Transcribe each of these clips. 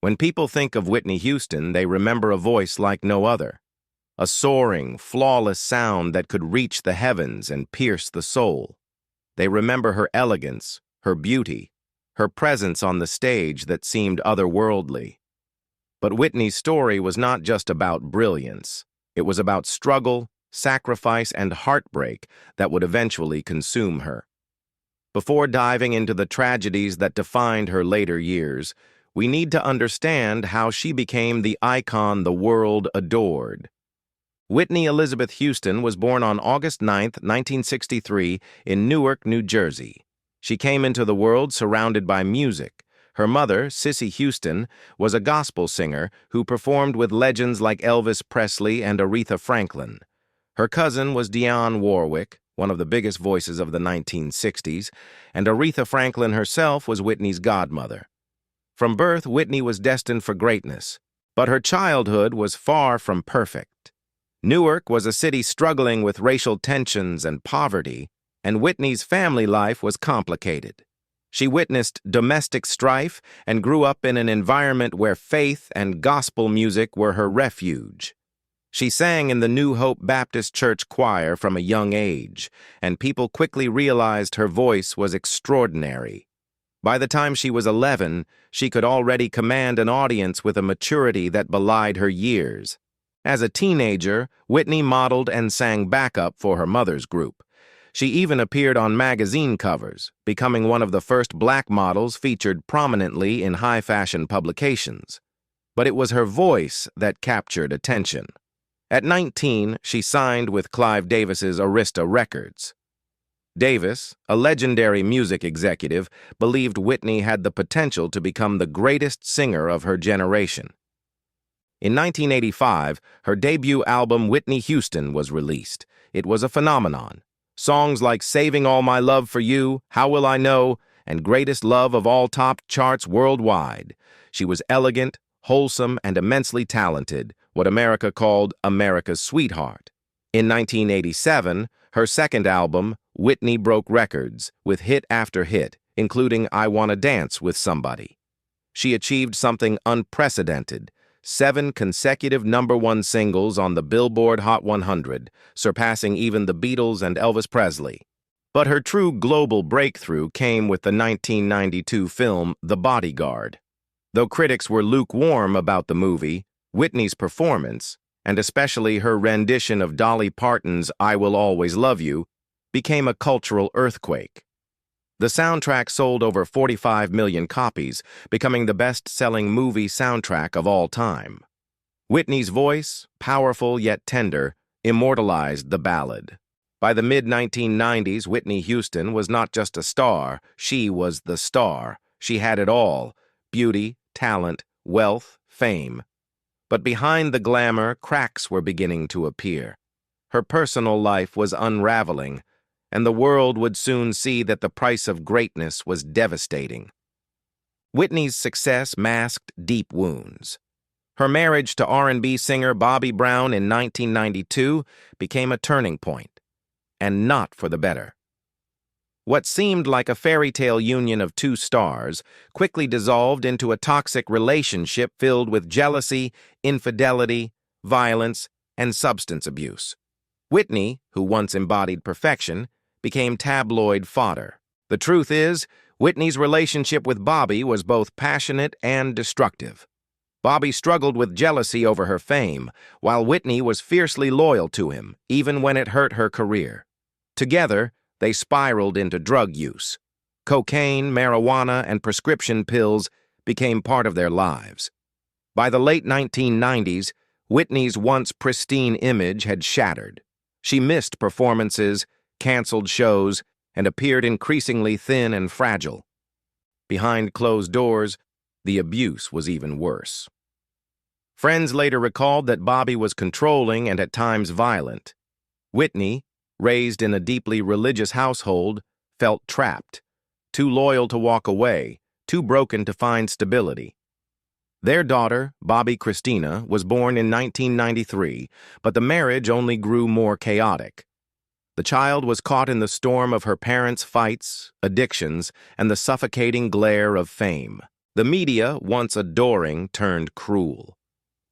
When people think of Whitney Houston, they remember a voice like no other. A soaring, flawless sound that could reach the heavens and pierce the soul. They remember her elegance, her beauty, her presence on the stage that seemed otherworldly. But Whitney's story was not just about brilliance. It was about struggle, sacrifice, and heartbreak that would eventually consume her. Before diving into the tragedies that defined her later years, we need to understand how she became the icon the world adored. Whitney Elizabeth Houston was born on August 9, 1963, in Newark, New Jersey. She came into the world surrounded by music. Her mother, Cissy Houston, was a gospel singer who performed with legends like Elvis Presley and Aretha Franklin. Her cousin was Dionne Warwick, one of the biggest voices of the 1960s, and Aretha Franklin herself was Whitney's godmother. From birth, Whitney was destined for greatness, but her childhood was far from perfect. Newark was a city struggling with racial tensions and poverty, and Whitney's family life was complicated. She witnessed domestic strife and grew up in an environment where faith and gospel music were her refuge. She sang in the New Hope Baptist Church choir from a young age, and people quickly realized her voice was extraordinary. By the time she was 11, she could already command an audience with a maturity that belied her years. As a teenager, Whitney modeled and sang backup for her mother's group. She even appeared on magazine covers, becoming one of the first black models featured prominently in high-fashion publications. But it was her voice that captured attention. At 19, she signed with Clive Davis's Arista Records. Davis, a legendary music executive, believed Whitney had the potential to become the greatest singer of her generation. In 1985, her debut album Whitney Houston was released. It was a phenomenon. Songs like Saving All My Love for You, How Will I Know, and Greatest Love of All topped charts worldwide. She was elegant, wholesome, and immensely talented, what America called America's sweetheart. In 1987, her second album, Whitney broke records, with hit after hit, including I Wanna Dance with Somebody. She achieved something unprecedented: 7 consecutive #1 singles on the Billboard Hot 100, surpassing even the Beatles and Elvis Presley. But her true global breakthrough came with the 1992 film The Bodyguard. Though critics were lukewarm about the movie, Whitney's performance, and especially her rendition of Dolly Parton's I Will Always Love You, became a cultural earthquake. The soundtrack sold over 45 million copies, becoming the best-selling movie soundtrack of all time. Whitney's voice, powerful yet tender, immortalized the ballad. By the mid-1990s, Whitney Houston was not just a star, she was the star. She had it all: beauty, talent, wealth, fame. But behind the glamour, cracks were beginning to appear. Her personal life was unraveling, and the world would soon see that the price of greatness was devastating. Whitney's success masked deep wounds. Her marriage to R&B singer Bobby Brown in 1992 became a turning point, and not for the better. What seemed like a fairy tale union of two stars quickly dissolved into a toxic relationship filled with jealousy, infidelity, violence, and substance abuse. Whitney, who once embodied perfection, became tabloid fodder. The truth is, Whitney's relationship with Bobby was both passionate and destructive. Bobby struggled with jealousy over her fame, while Whitney was fiercely loyal to him, even when it hurt her career. Together, they spiraled into drug use. Cocaine, marijuana, and prescription pills became part of their lives. By the late 1990s, Whitney's once pristine image had shattered. She missed performances, canceled shows, and appeared increasingly thin and fragile. Behind closed doors, the abuse was even worse. Friends later recalled that Bobby was controlling and at times violent. Whitney, raised in a deeply religious household, felt trapped, too loyal to walk away, too broken to find stability. Their daughter, Bobby Christina, was born in 1993, but the marriage only grew more chaotic. The child was caught in the storm of her parents' fights, addictions, and the suffocating glare of fame. The media, once adoring, turned cruel.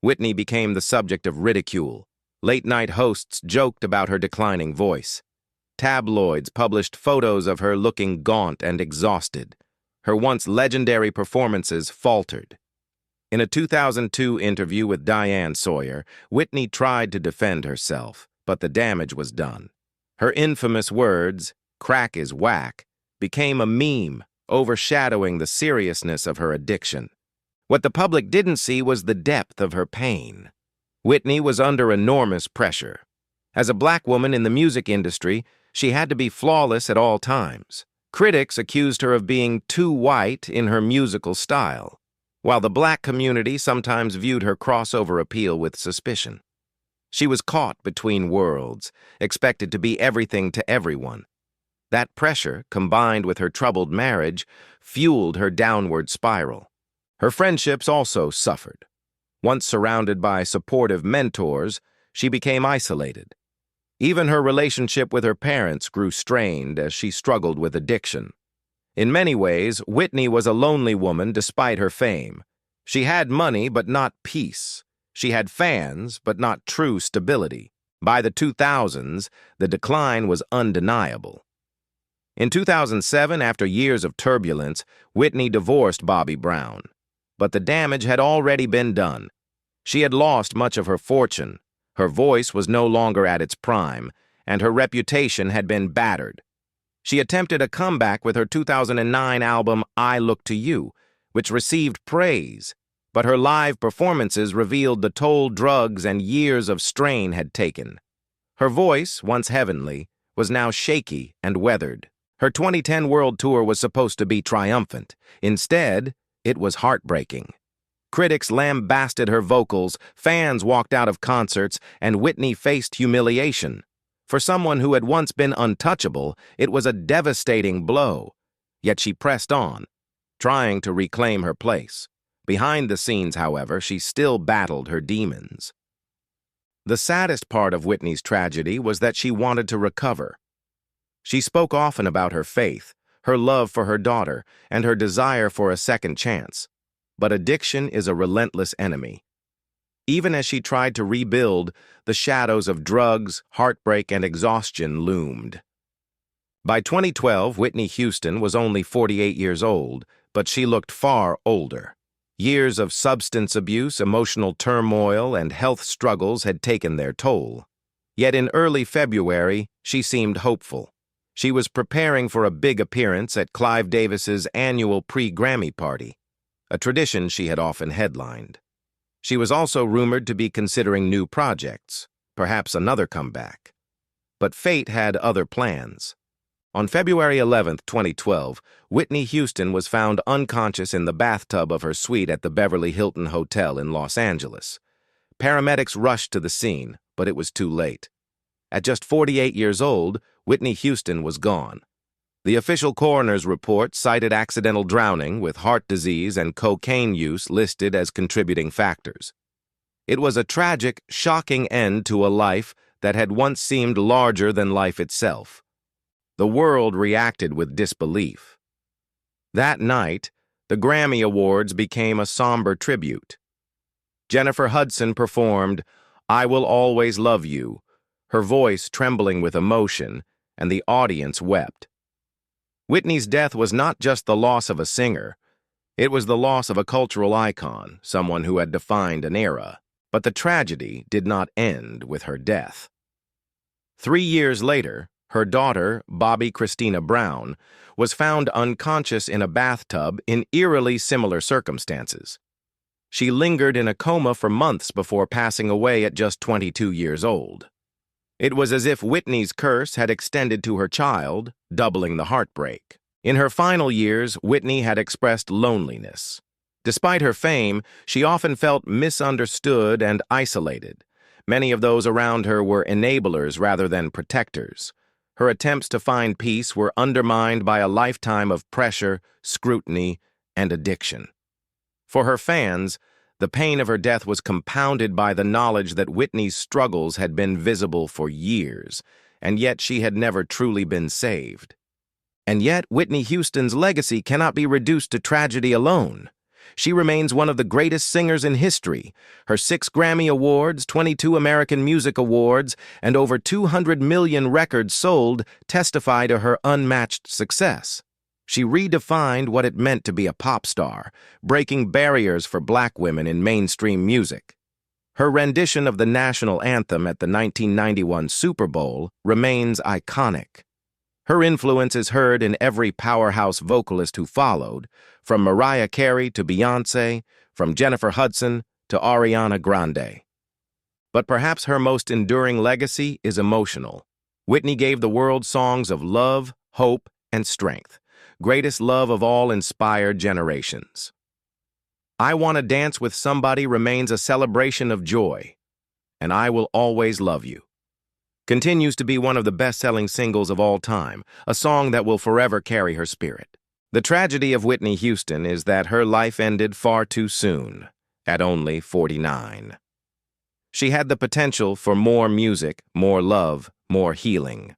Whitney became the subject of ridicule. Late-night hosts joked about her declining voice. Tabloids published photos of her looking gaunt and exhausted. Her once legendary performances faltered. In a 2002 interview with Diane Sawyer, Whitney tried to defend herself, but the damage was done. Her infamous words, "crack is whack," became a meme, overshadowing the seriousness of her addiction. What the public didn't see was the depth of her pain. Whitney was under enormous pressure. As a black woman in the music industry, she had to be flawless at all times. Critics accused her of being too white in her musical style, while the black community sometimes viewed her crossover appeal with suspicion. She was caught between worlds, expected to be everything to everyone. That pressure, combined with her troubled marriage, fueled her downward spiral. Her friendships also suffered. Once surrounded by supportive mentors, she became isolated. Even her relationship with her parents grew strained as she struggled with addiction. In many ways, Whitney was a lonely woman despite her fame. She had money, but not peace. She had fans, but not true stability. By the 2000s, the decline was undeniable. In 2007, after years of turbulence, Whitney divorced Bobby Brown. But the damage had already been done. She had lost much of her fortune. Her voice was no longer at its prime, and her reputation had been battered. She attempted a comeback with her 2009 album I Look to You, which received praise, but her live performances revealed the toll drugs and years of strain had taken. Her voice, once heavenly, was now shaky and weathered. Her 2010 world tour was supposed to be triumphant. Instead, it was heartbreaking. Critics lambasted her vocals, fans walked out of concerts, and Whitney faced humiliation. For someone who had once been untouchable, it was a devastating blow. Yet she pressed on, trying to reclaim her place. Behind the scenes, however, she still battled her demons. The saddest part of Whitney's tragedy was that she wanted to recover. She spoke often about her faith, her love for her daughter, and her desire for a second chance. But addiction is a relentless enemy. Even as she tried to rebuild, the shadows of drugs, heartbreak, and exhaustion loomed. By 2012, Whitney Houston was only 48 years old, but she looked far older. Years of substance abuse, emotional turmoil, and health struggles had taken their toll. Yet in early February, she seemed hopeful. She was preparing for a big appearance at Clive Davis's annual pre-Grammy party, a tradition she had often headlined. She was also rumored to be considering new projects, perhaps another comeback. But fate had other plans. On February 11, 2012, Whitney Houston was found unconscious in the bathtub of her suite at the Beverly Hilton Hotel in Los Angeles. Paramedics rushed to the scene, but it was too late. At just 48 years old, Whitney Houston was gone. The official coroner's report cited accidental drowning with heart disease and cocaine use listed as contributing factors. It was a tragic, shocking end to a life that had once seemed larger than life itself. The world reacted with disbelief. That night, the Grammy Awards became a somber tribute. Jennifer Hudson performed "I Will Always Love You," her voice trembling with emotion, and the audience wept. Whitney's death was not just the loss of a singer. It was the loss of a cultural icon, someone who had defined an era. But the tragedy did not end with her death. 3 years later, her daughter, Bobby Christina Brown, was found unconscious in a bathtub in eerily similar circumstances. She lingered in a coma for months before passing away at just 22 years old. It was as if Whitney's curse had extended to her child, doubling the heartbreak. In her final years, Whitney had expressed loneliness. Despite her fame, she often felt misunderstood and isolated. Many of those around her were enablers rather than protectors. Her attempts to find peace were undermined by a lifetime of pressure, scrutiny, and addiction. For her fans, the pain of her death was compounded by the knowledge that Whitney's struggles had been visible for years, and yet she had never truly been saved. And yet, Whitney Houston's legacy cannot be reduced to tragedy alone. She remains one of the greatest singers in history. Her 6 Grammy Awards, 22 American Music Awards, and over 200 million records sold testify to her unmatched success. She redefined what it meant to be a pop star, breaking barriers for black women in mainstream music. Her rendition of the national anthem at the 1991 Super Bowl remains iconic. Her influence is heard in every powerhouse vocalist who followed, from Mariah Carey to Beyoncé, from Jennifer Hudson to Ariana Grande. But perhaps her most enduring legacy is emotional. Whitney gave the world songs of love, hope, and strength. Greatest love of all inspired generations. I Wanna Dance with Somebody remains a celebration of joy, and I Will Always Love You continues to be one of the best-selling singles of all time, a song that will forever carry her spirit. The tragedy of Whitney Houston is that her life ended far too soon, at only 49. She had the potential for more music, more love, more healing.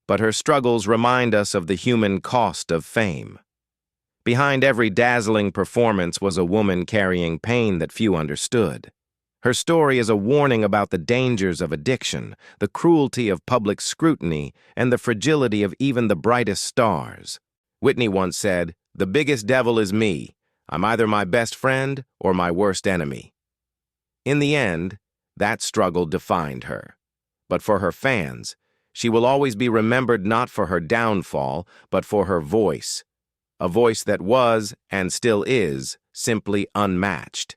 But her struggles remind us of the human cost of fame. Behind every dazzling performance was a woman carrying pain that few understood. Her story is a warning about the dangers of addiction, the cruelty of public scrutiny, and the fragility of even the brightest stars. Whitney once said, "The biggest devil is me. I'm either my best friend or my worst enemy." In the end, that struggle defined her. But for her fans, she will always be remembered not for her downfall, but for her voice. A voice that was, and still is, simply unmatched.